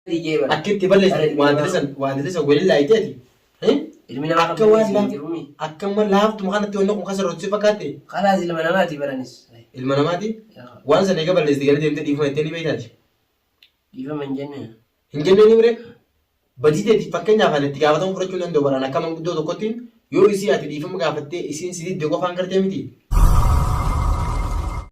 أكيد تبلش وادرسا وقول لا يتأتي المنا ما قبل يجرومي أكمل لافت مخانة تونك مخسر روتسي فكاتي خلاص المناماتي برانيس المناماتي وانسى نيجا بلش دي قالت يمتى ديفما التاني بيتاتي ديفما من جنة هنجنة نمرة بديتي تفكرني عن التجارة فرجون عند دوبارنا كمان بدو دكتين يو إسي أتي ديفما قافتة إسين سيد دكوا فانكر تيمتي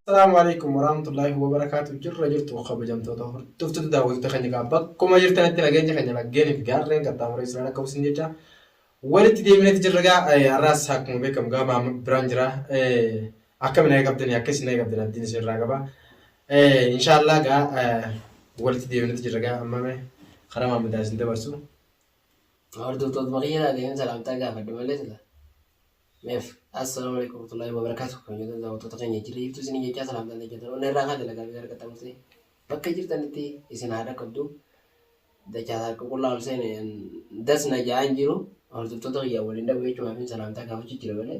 السلام عليكم ورحمة الله وبركاته جرّ جرت وخب جمت وطهر تفت تداول تخني قابك كم جرت أنت لقيت خني لقيني في قارن قطع مريس لنا كوسين جتا ولت دي من تجرّجا الراس حكم بكم قام برانجرا أكمل نيجا بدني أكيس نيجا بدنا الدين سير راقبا إن شاء الله قا ولت دي من تجرّجا أمامه خرام مدرس دبرسو और तो मरी ना देन सलाम तक आ फट मले चला मेफ अस्सलाम वालेकुम warahmatullahi wabarakatuh kan yo da wato takan yaji ri tusin yaji salam dan yaji on raga da laga gar kata musi bakka jirtan ti isin hada kaddu da cha ko kullu sen das na jaan jiro or to to ya walin da wecho afin salam ta ka fuci jiro bale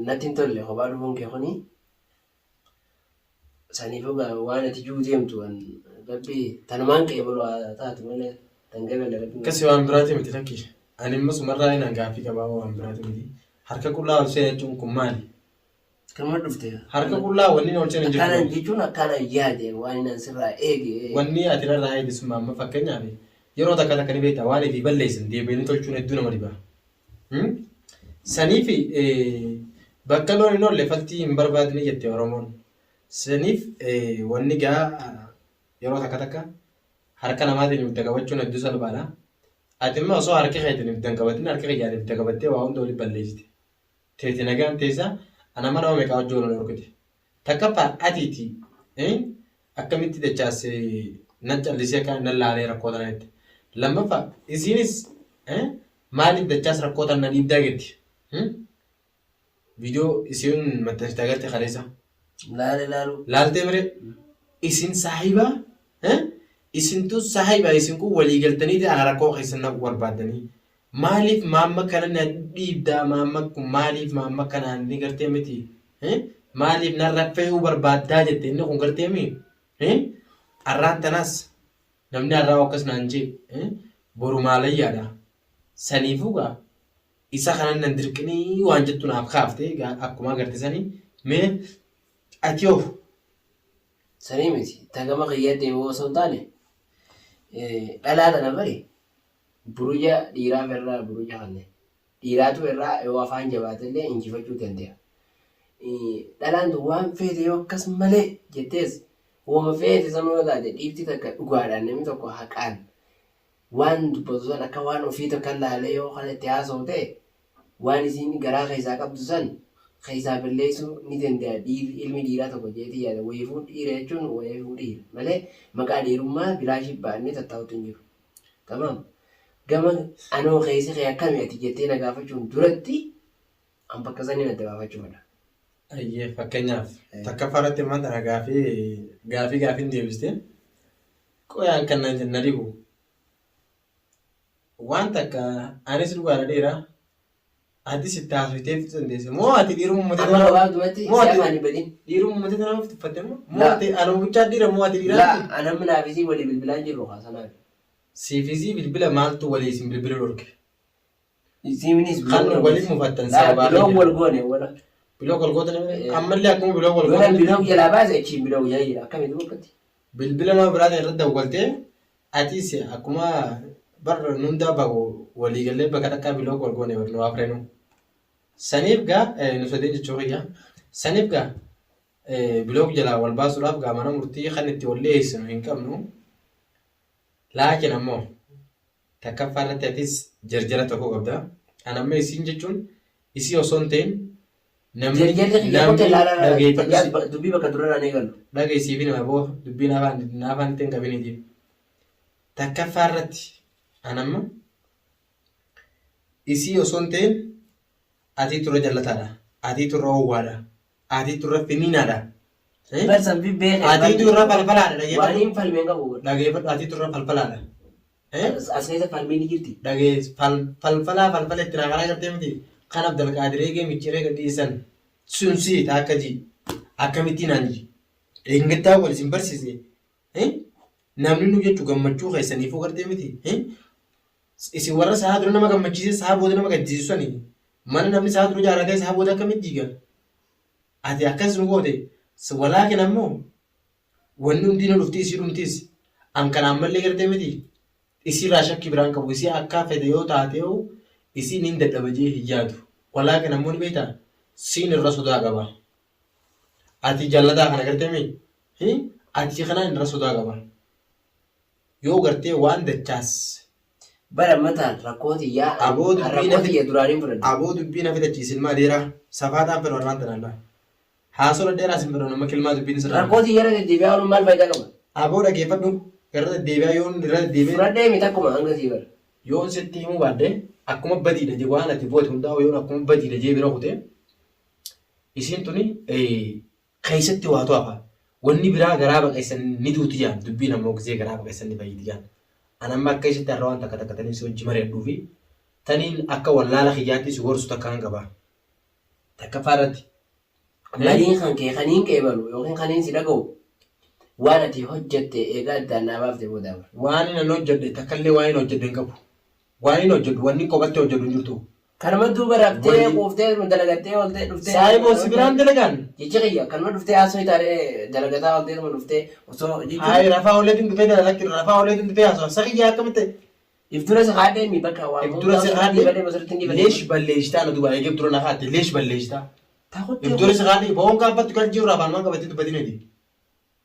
natin tolle ko badu hon ke khoni sani fuga wana ti judem to an rabbi tanman ke bolo ta to mele كسي وان براتي متفكي أنا مس مرة هنا قافي كبا وان براتي مدي حركة كلها وسيلة جون كمالي كم دفتها حركة كلها وني نورتين جون كان جيجونا كان يادي وانا نسرع إيجي وني أتلا راعي بسمع ما فكرني أبي يرو تكا تكني بيتا واني في بلليسن دي بيني تلشون الدنيا مريبا سنيفي بكالوري نور لفتي مبرباد نيجي ورمون سنيف وني جا يرو تكا harka namaati ni mutagabachuun hedduu salphaadha. Ati immoo osoo harka keetiin mutagabatin harka keeyyaanii mutagabattee waa hunda waliin balleessite. Teeti nagaan teessa ana mana meeqa hojii ooluu dhorkute. Takkaffaa atiiti akkamitti dachaasee nan callisee kan nan laalee rakkoo tanaatti. Lammaffaa isiinis maaliif dachaas rakkoo tan nan dhiibdaa geetti. Viidiyoo isiin maxxansitee agartee kaleessa. Laaltee miree isiin saahibaa isintu sahiba isinku wali galtani ana rakkoo keessan warbaadanii maaliif maamma kana na dhiibda maamma kun maaliif maamma kana ni gartee miti maaliif na raffee barbaaddaa jette inni kun gartee mi arraan tanas namni arraa akkas naan jee boru maalayyaadha saniifuugaa isa kanan nan dirqinii waan jettu naaf kaaftee akkuma agartisanii mee ati of sanii miti tagama qiyyaddee osoo hin taane dhalaata nafari buruja dhiiraa irraa buruja kanne dhiiraatu irraa yoo afaan jabaatellee injifachuu danda'a. Dhalaan tun waan feete yoo akkas malee jettees wooma feete sanuu taate dhiibti takka dhugaadhaan namni tokko haqaan waan dubbatu san akka waan ofii takka laalee yoo kana itti haasa'u ta'e waan isiin garaa keessaa qabdu san keessaa balleessuu ni danda'a. Ilmi dhiiraa tokko jeetii yaada wayifuu dhiira jechuun wayifuu dhiira malee maqaa dhiirummaa bilaashii baannee tattaa'utu hin jiru. Tamam gama anoo keessa kee akkami ati jettee na gaafachuun duratti an bakka sanii na dabaafachuudha. Ayyee fakkeenyaaf takka faratti maanta na gaafii deebistee qoyaan kan na dhibu waan takka anis dhugaadha dheeraa. Ati sitti haasofitee fi dandeesse moo ati dhiiruma uummata tanaaf tuffatte moo ati ana bulchaa dhiira moo ati dhiiraati? Ana minaa fi walii bilbilaan jirru haasanaaf. Siifisii bilbila maaltu walii isin bilbila dhorke? Isiinis kan waliif mufattan sababa biloo wal goone wala. Biloo wal goone ammallee akkuma biloo wal goone. Biloo jalaa baase achiin biloo jalaa jira akkamitti boqotti? Bilbila nama biraatiin irratti dawwaltee atis akkuma barra nunda bago walii galee bakka takkaa biloo wal goone warra nu afreenu. Saniif gaa nusodee jechuu kiyya. Saniif gaa biloo jalaa wal baasuudhaaf gaa mana murtii kan itti wal dhiyeessinu hin qabnu. Laakiin ammoo takkaffaa irratti atis jarjara tokko qabda. An amma isiin jechuun isii osoo hin ta'in namni dubbii bakka duraraan eegalu. Dhageessii fi nama boo dubbii naafaan ittiin qabiniitiif. Takkaffaa irratti an amma isii osoo hin ta'in ati turre jallataadha. Ati turre owwaadha. Ati turre finiinaadha. Ati turre falfalaadha. Waan hin falmeen qabu. Dhageeffadhu ati turre falfalaadha. As keessa falmeen ni jirti. Falfala itti naaqalaa gartee miti. Kan Abdalqaadiree geemichiree gadhiisan sunsii akka ji akkamitti naan ji. Eeggattaa wal isin barsiise namni nu jechuu gammachuu keessaniifuu gartee miti. Isin warra sa'a dura nama gammachiise sa'a booda nama gaddisiisu sani mana namni sa'a dura jaalatee sa'a booda akkamitti diiga. Ati akkas nu goote walaakin ammoo wanni hundi na dhufti isii dhumtis an kanaan mallee gartee miti isiirraa shakkii biraan qabu isii akka fedhe yoo taatee isiin hin dadhabajee hin yaadu walaakin ammoo ni beektaa siin irra sodaa qaba. Ati jallataa kana gartee mi ati kanaan irra sodaa qaba yoo gartee waan dachaas. Bara mataan rakkooti yaa rakkooti yaa duraanii fudhadha. Aboo dubbii na fidachiisin maa dheeraa safaataan fedha warraan tanaan haasola dheeraa sin fedha nama kilmaa dubbiin isa. Rakkooti yeroo deddeebi'aa ooluun maal faayidaa qaba? Aboo dhaggeeffadhu irra deddeebi'aa yoon irra deddeebi'ee. Fudhadhee miti akkuma hanga sii bara. Yoon sitti himuu baadde akkuma badiidha jee waan ati boote hundaa'u yoon akkuma badiidha jee bira kute isiin tuni keessatti waa to'afa wanni biraa garaa baqeessan ni duuti jaan dubbiin ammoo gisee garaa baqeessan ni fayyidi jaan. Anamma akka isitti har'a waan takka takka tanii si hojii mari'adhuu fi taniin akka wallaala kiyyaatti si gorsu takka kan qaba. Takka faarratti. Kaniin kan kee kaniin qeebalu yookiin kaniin si dhaga'u waan ati hojjette eegaa addaan naa baaftee booda bara. Waan inni hojjedhe takkallee waan inni hojjedhe hin qabu. Waan inni hojjedhu wanni qophatti hojjedhu hin jirtu. Kanuma duuba raftee quuftee dalagattee ooltee dhuftee. Saayiboo si biraan dalagaan. Jecha kiyya kanuma dhuftee haasoo taatee dalagataa ooltee kanuma dhuftee osoo. Hayi rafaa ooleetiin dhufee dalalakki rafaa ooleetiin dhufee haasoo sakiyyaa akkamitti. Iftura si haadhee mi bakka waa. Iftura si haadhee leesh balleessitaa na duuba eegee iftura na haadhee leesh balleessitaa. Iftura si haadhee boon gaafatti kan jiru afaan maan qabatee dubbatineeti.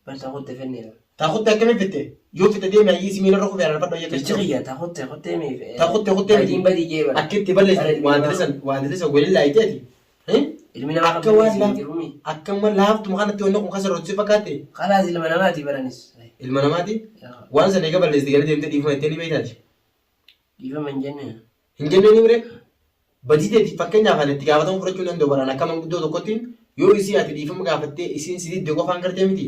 Bal taa'utte fennee. Taa'utte akkamitti fitte yoo fitte deemee ayyii si miila rokuu fe'an fadha jecha kiyya taa'utte mi. Taa'utte badiin badii jee bara. Akkitti balleessi waan dilisa waliin laayiteeti. Ilmi namaa kan balleessi jirumi. Akkama laaftuma kanatti wanni kun kasa rootsi fakkaate. Kalaas ilma namaati baranis. Ilma namaati waan sana eega balleessi gara deemtee dhiifama jettee ni beektaati. Dhiifama hin jenne. Hin jenne ni bire badii teeti fakkeenyaaf ani itti gaafatamu fudhachuu hin danda'u baraan akka manguddoo tokkotti yoo isii ati dhiifama gaafattee isiin si diddee qofaan gartee miti.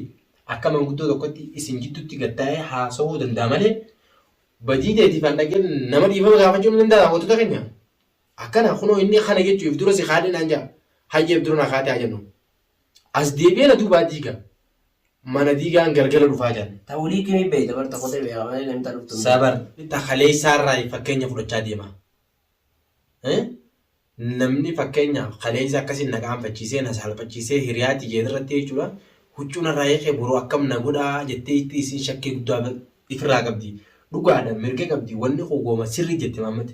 Akka manguddoo tokkotti isin gidduutti gattaa'ee haasa'uu danda'a malee badii teetiif an dhageen nama dhiifama gaafachuu ni danda'a wantoota keenya. Akkana kunoo inni kana jechuuf dura si haadhe naan jaa hayyeef dura na haatee haa jennu. As deebi'ee na duubaa diiga. Mana diigaan galgala dhufaa jiran. Ta'ulii kimi beeyta bar tokko ta'e beekaa malee namni dhuftu. Sabar takkalee isaarraa fakkeenya fudhachaa deema. Namni fakkeenya kalee isaa akkasiin na qaanfachiisee na saalfachiisee hiriyaatti jeetirratti jechuudha. Huccuun irraa eegee boruu akkam na godhaa jettee itti isin shakkii guddaa ifirraa qabdi. Dhugaadhaan mirga qabdi wanni qogooma sirrii jette maammate.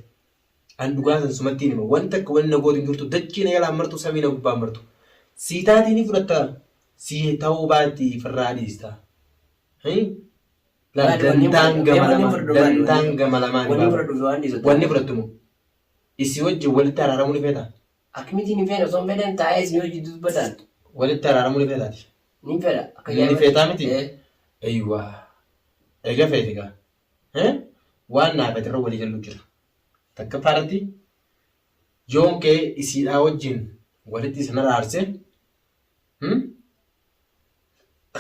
An dhugaa san sumatti hima wanta akka wanni na gootu hin jirtu dachii na yalaan martu samii na gubbaan martu. Siitaatii ni fudhatta si ta'uu baatti ifirraa dhiista. Dantaan gama lamaan wanni fudhattumu. Isi wajjin walitti araaramuu ni feeta. Akkamitti ni feena osoo hin fedhan taa'ee isin hojii dubbatan. Walitti araaramuu ni feetaati. Ni fedha. Ni feetaa miti. Eeyyuwaa. Egaa feeti gaa. Waan naafate irra walii jallu jira. Takka faaratti yoon kee isiidhaa wajjin walitti isin araarse.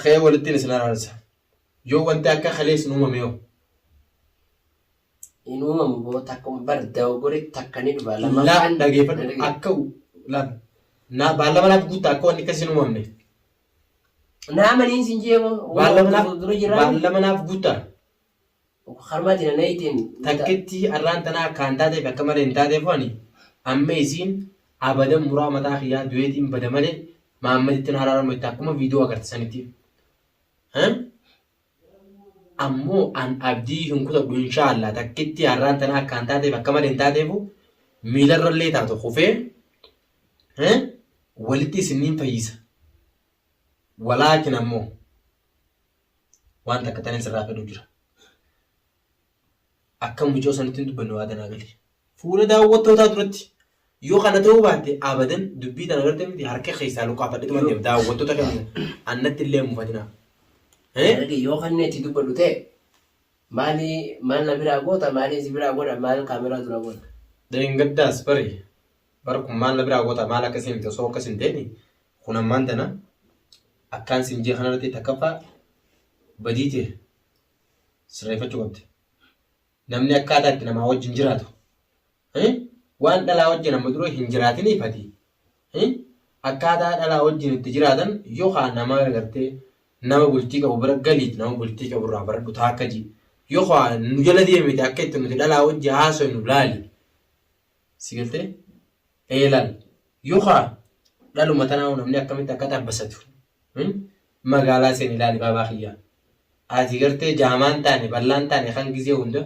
Kee walitti isin araarsa. Yoo wanti akka kalee isin uumame yoo. Inni uumamu boo takka barda ogore takka ni dhufa lama. Laan dhageeffadhu akka baallama naaf guutaa akka wanni akkasiin uumamne. Nama ni sin jeemo. Baallama naaf guutaa. Harmaatiin ana itiin. Takkitti arraan tanaa akkaan taateef akka malee hin taateef wani amma isiin abadan muraa mataa kiyyaa du'eetiin bada malee maammaditti haraaramu itti akkuma viidiyoo agarsiisanitti. Ammoo an abdii hin kutadhu inshaallah takkitti arraan tanaa akkaan taateef akka malee hin taateefu miilarrallee taatu kufee walitti isiniin fayyisa. Walaakin ammoo waan takka tanin sirraa fedhu jira. Akka mucoo sanitti dubbannu waa tanaa gali. Fuula daawwattootaa duratti yoo kana ta'uu baatte abadan dubbii tana agartee miti harka keessaa luqaafadhe tuman deemu daawwattoota keenya annatti illee mufatina. Yoo kanneen itti dubbadhu ta'e maal na biraa goota maaliin si biraa godha maal kaameraa dura godha. Deengaddaas bari kun maal na biraa goota maal akkasiin miti osoo akkasiin ta'eni kun ammaan tana akkaan sinjee kanarratti takkaffaa badiite sirreeffachuu qabdi. Namni akkaataa itti namaa wajjin jiraatu. Waan dhalaa wajjin amma dura hin jiraatin ifati. Akkaataa dhalaa wajjin itti jiraatan yookaan nama agartee nama bultii qabu bira galiit nama bultii qabu irraa baradhu taakka ji yoo haa nu jala deemite akka itti nuti dhalaa wajji haasoo nu laali si galtee eelal yoo haa dhaluma tanaa namni akkamitti akka tabbasatu magaalaa seen ilaali baabaa kiyyaa ati gartee jaamaan taane bal'aan taane kan gizee hunda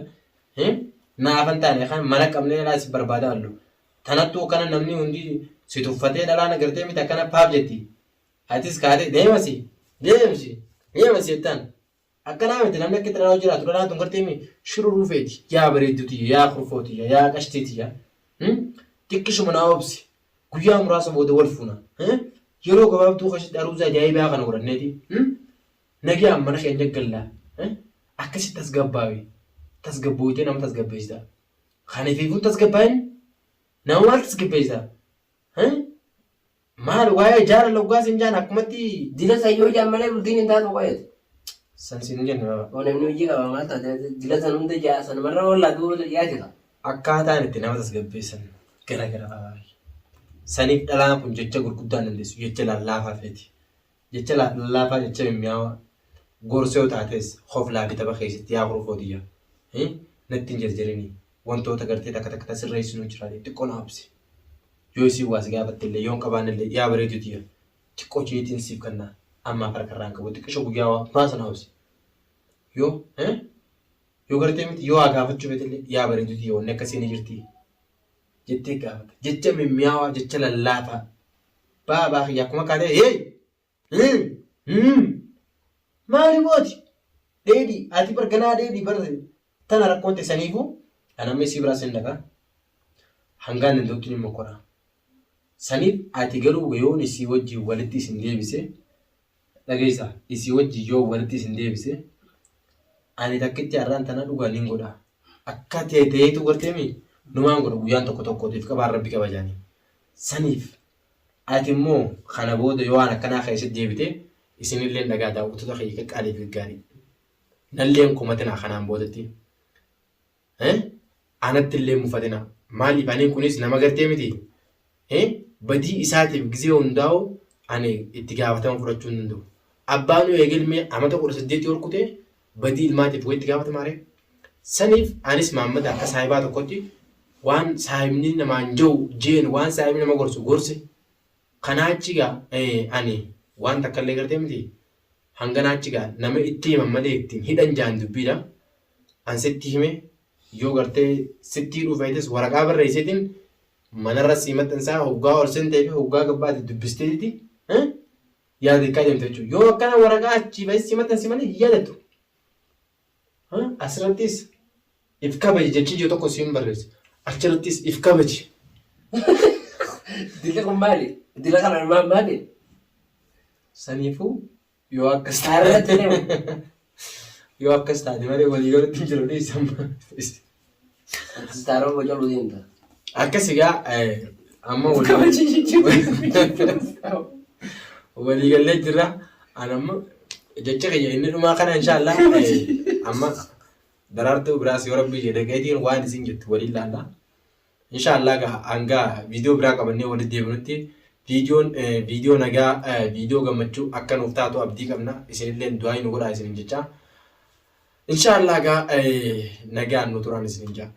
naafan taane kan mana qabnee ilaa si barbaada allu tanattuu kana namni hundi si tuffatee dhalaan agartee miti akkana paaf jetti atis kaatee deemasi jettaan akkanaa miti namni akka dhalaa jiraatu dhalaa tun gartee mi shururuu feeti yaa bareedduti yaa kurfooti yaa qashtiiti xiqqishuma naa obsi guyyaa muraasa booda wal fuuna yeroo gabaabtuu qashti aruuza ajaa'ibaa kana godhanneeti nagiyaa mana keenya gallaa akkasitti tasgabbooyitee nama tasgabbeessita kanifiifuu tasgabbaa'in nama maal tasgabbeessita maal waa'ee jaara loggaa sin jaan akkumatti dila sayyoo jaan malee bultiin hin taatu qoyete san sin jenne baba namni hojii qaba maal taate dila san hunda jaa san marra wallaa duuba dhiyaatita akkaataan itti nama tasgabbeessan gara baba saniif dhalaan kun jecha gurguddaan dandeessu jecha lallaafaa feeti jecha lallaafaa jecha mimmiyaawaa gorsoo taates hoflaa bitaba keessatti yaa kurfootiyya natti hin jarjarinii wantoota gartee takka tasirreessinuu jiraate xiqqoo na habsi yoo isii waas gaafatte illee yoon qabaanillee yaa bareedutiyya xiqqoo jeetiin siif kannaa ammaa farkarraan qabu xiqqisho guyyaa maasa na habsi yoo gartee miti yoo haa gaafachuu beetillee yaa bareedutiyya wanni akkasii ni jirti jettee gaafata jecha mimmiyaawaa jecha lallaafaa baabaa kiyya akkuma kaatee maali mooti dheedhii ati barganaa dheedhii bara tana rakkoonte saniifuu anamni si biraa sin dhagaa hangaan danda'utti ni mokora saniif ati garuu yoon isii wajji walitti isin deebise dhageessa isii wajji yoo walitti isin deebise ani takkitti har'aan tana dhugaa nin godha akka ta'eetu garteemi numaan godha guyyaan tokkootiif qabaan rabbi kabajaanii saniif ati immoo kana booda yoo waan akkanaa keessatti deebite isinillee dhagaa daawwattoota kee qaaliif gaarii nalleen kumatina kanaan boodatti anatti illee mufatina maaliif ani kunis nama gartee miti badii isaatiif gizee hundaa'u ani itti gaafatama fudhachuu hin danda'u abbaan yoo eegalmee amata 18 ol kutee badii ilmaatiif itti gaafatamaare saniif anis maammata akka saahibaa tokkotti waan saahibni namaan jiru jeen waan saahibni nama gorse kanaachigaa ani waan takka illee gartee miti hanganaachigaa nama itti himan malee ittiin hidhan jaan dubbiidha an sitti hime yoo gartee sittii dhufeetis waraqaa barreesseetiin manarra simatansaa hoggaa ol sentee fi hoggaa gabbaatti dubbisteeti yaada ikkaa deemte jechuudha yoo akkana waraqaa achii bahee simatansi malee yaadatu asirrattis if kabaji jechi ijoo tokko siin barreesse achirrattis if kabaji. Dila kun maali? Dila kana maali? Saniifuu yoo akkas taate yoo akkas taate malee walii galatti jiru dhiisamma. Taaroo boca ludeemta. Akkasigaa amma walii gallee jirra anamma jecha kiyya inni dhumaa kana inshaallah amma daraartuu biraas yoo rabbii jedhe gaetiin waan isin jettu waliin laallaa inshaallah hanga viidiyoo biraa qabannee walitti deebinutti viidiyoo nagaa viidiyoo gammachuu akka nuuf taatu abdii qabna isinillee du'aa nu godhaa isinin jecha inshaallah nagaan nu turaan isinin jaa